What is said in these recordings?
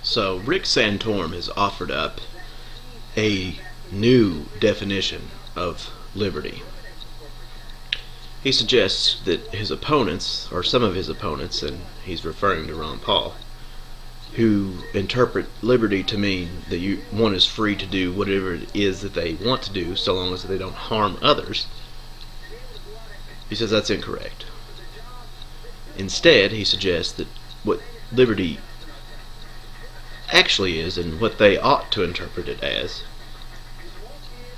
So Rick Santorum has offered up a new definition of liberty. He suggests that his opponents, or some of his opponents, and he's referring to Ron Paul, who interpret liberty to mean that one is free to do whatever it is that they want to do so long as they don't harm others. He says that's incorrect. Instead, he suggests that what liberty actually is, and what they ought to interpret it as,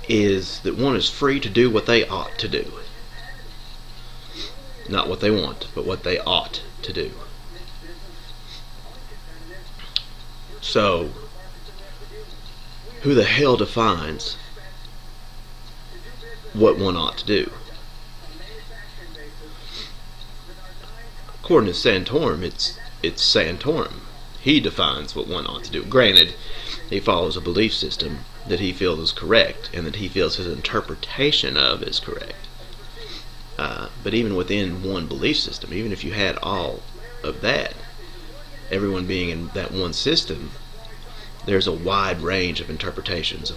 is that one is free to do what they ought to do. Not what they want, but what they ought to do. So, who the hell defines what one ought to do? According to Santorum, it's Santorum. He defines what one ought to do. Granted, he follows a belief system that he feels is correct, and that he feels his interpretation of is correct. But even within one belief system, even if you had all of that, everyone being in that one system, there's a wide range of interpretations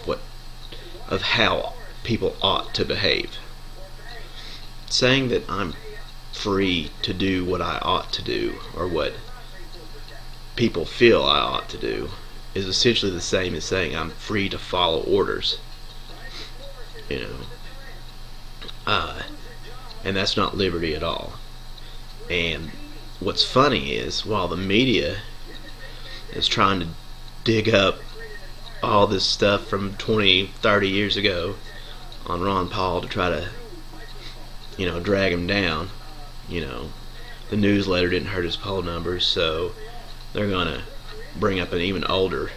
of how people ought to behave. Saying that I'm free to do what I ought to do, or what people feel I ought to do, is essentially the same as saying I'm free to follow orders. And that's not liberty at all. And what's funny is, while the media is trying to dig up all this stuff from 20, 30 years ago on Ron Paul to try to, drag him down, the newsletter didn't hurt his poll numbers, so they're going to bring up an even older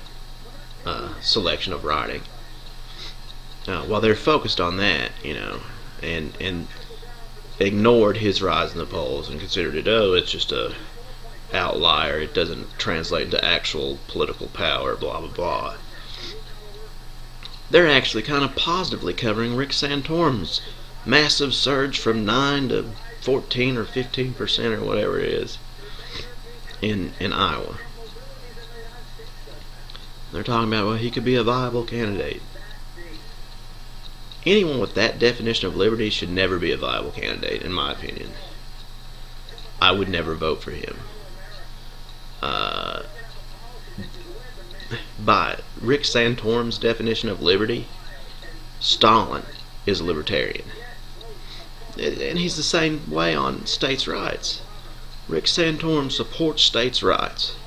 selection of writing. While they're focused on that, and ignored his rise in the polls and considered it, it's just a outlier, it doesn't translate into actual political power, blah blah blah. They're actually kind of positively covering Rick Santorum's massive surge from 9 to 14 or 15% or whatever it is in Iowa. They're talking about, well, he could be a viable candidate. Anyone with that definition of liberty should never be a viable candidate, in my opinion. I would never vote for him. By Rick Santorum's definition of liberty, Stalin is a libertarian. And he's the same way on states' rights. Rick Santorum supports states' rights,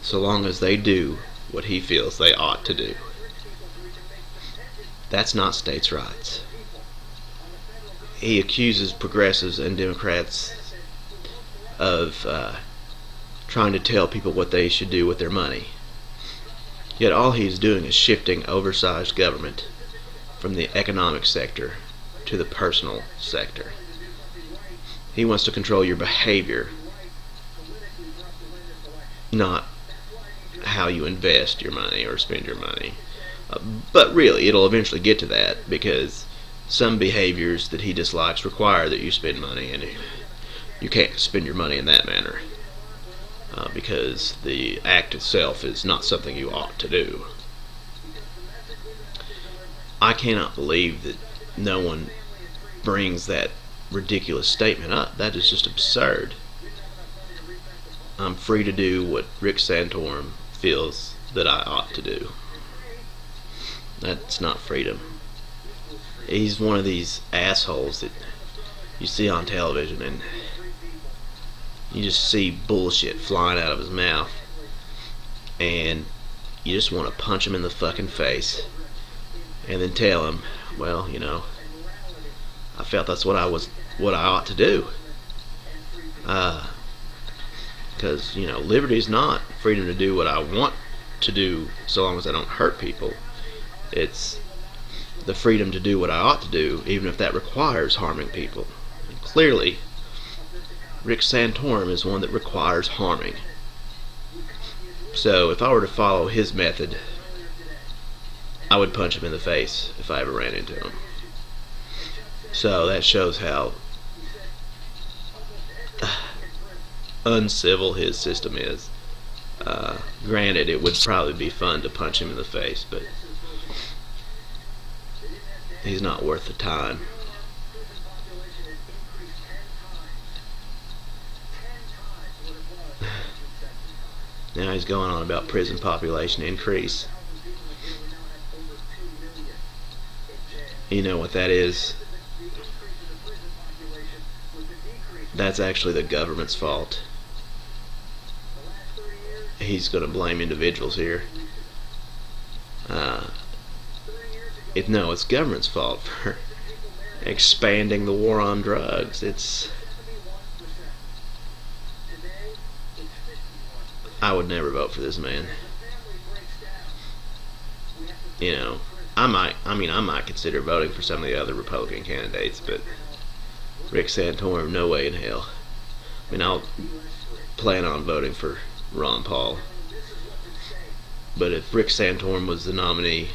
so long as they do what he feels they ought to do. That's not states' rights. He accuses progressives and Democrats of trying to tell people what they should do with their money. Yet all he's doing is shifting oversized government from the economic sector to the personal sector. He wants to control your behavior, not how you invest your money or spend your money. But really, it'll eventually get to that, because some behaviors that he dislikes require that you spend money, and you can't spend your money in that manner, because the act itself is not something you ought to do. I cannot believe that no one brings that ridiculous statement up. That is just absurd. I'm free to do what Rick Santorum feels that I ought to do. That's not freedom. He's one of these assholes that you see on television, and you just see bullshit flying out of his mouth, and you just want to punch him in the fucking face and then tell him, well, I felt that's what I ought to do. Because liberty is not freedom to do what I want to do so long as I don't hurt people. It's the freedom to do what I ought to do, even if that requires harming people. And clearly, Rick Santorum is one that requires harming. So if I were to follow his method, I would punch him in the face if I ever ran into him. So that shows how uncivil his system is. Granted, it would probably be fun to punch him in the face, but he's not worth the time. Now he's going on about prison population increase. You know what that is? That's actually the government's fault. He's going to blame individuals here. No, it's government's fault for expanding the war on drugs. I would never vote for this man. You know, I might consider voting for some of the other Republican candidates, but Rick Santorum, no way in hell. I mean, I'll plan on voting for Ron Paul, but if Rick Santorum was the nominee,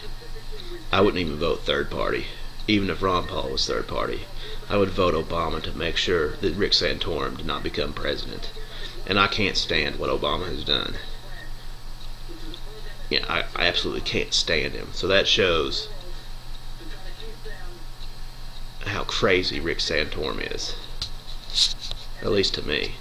I wouldn't even vote third party. Even if Ron Paul was third party, I would vote Obama to make sure that Rick Santorum did not become president. And I can't stand what Obama has done. Yeah, I absolutely can't stand him. So that shows how crazy Rick Santorum is. At least to me.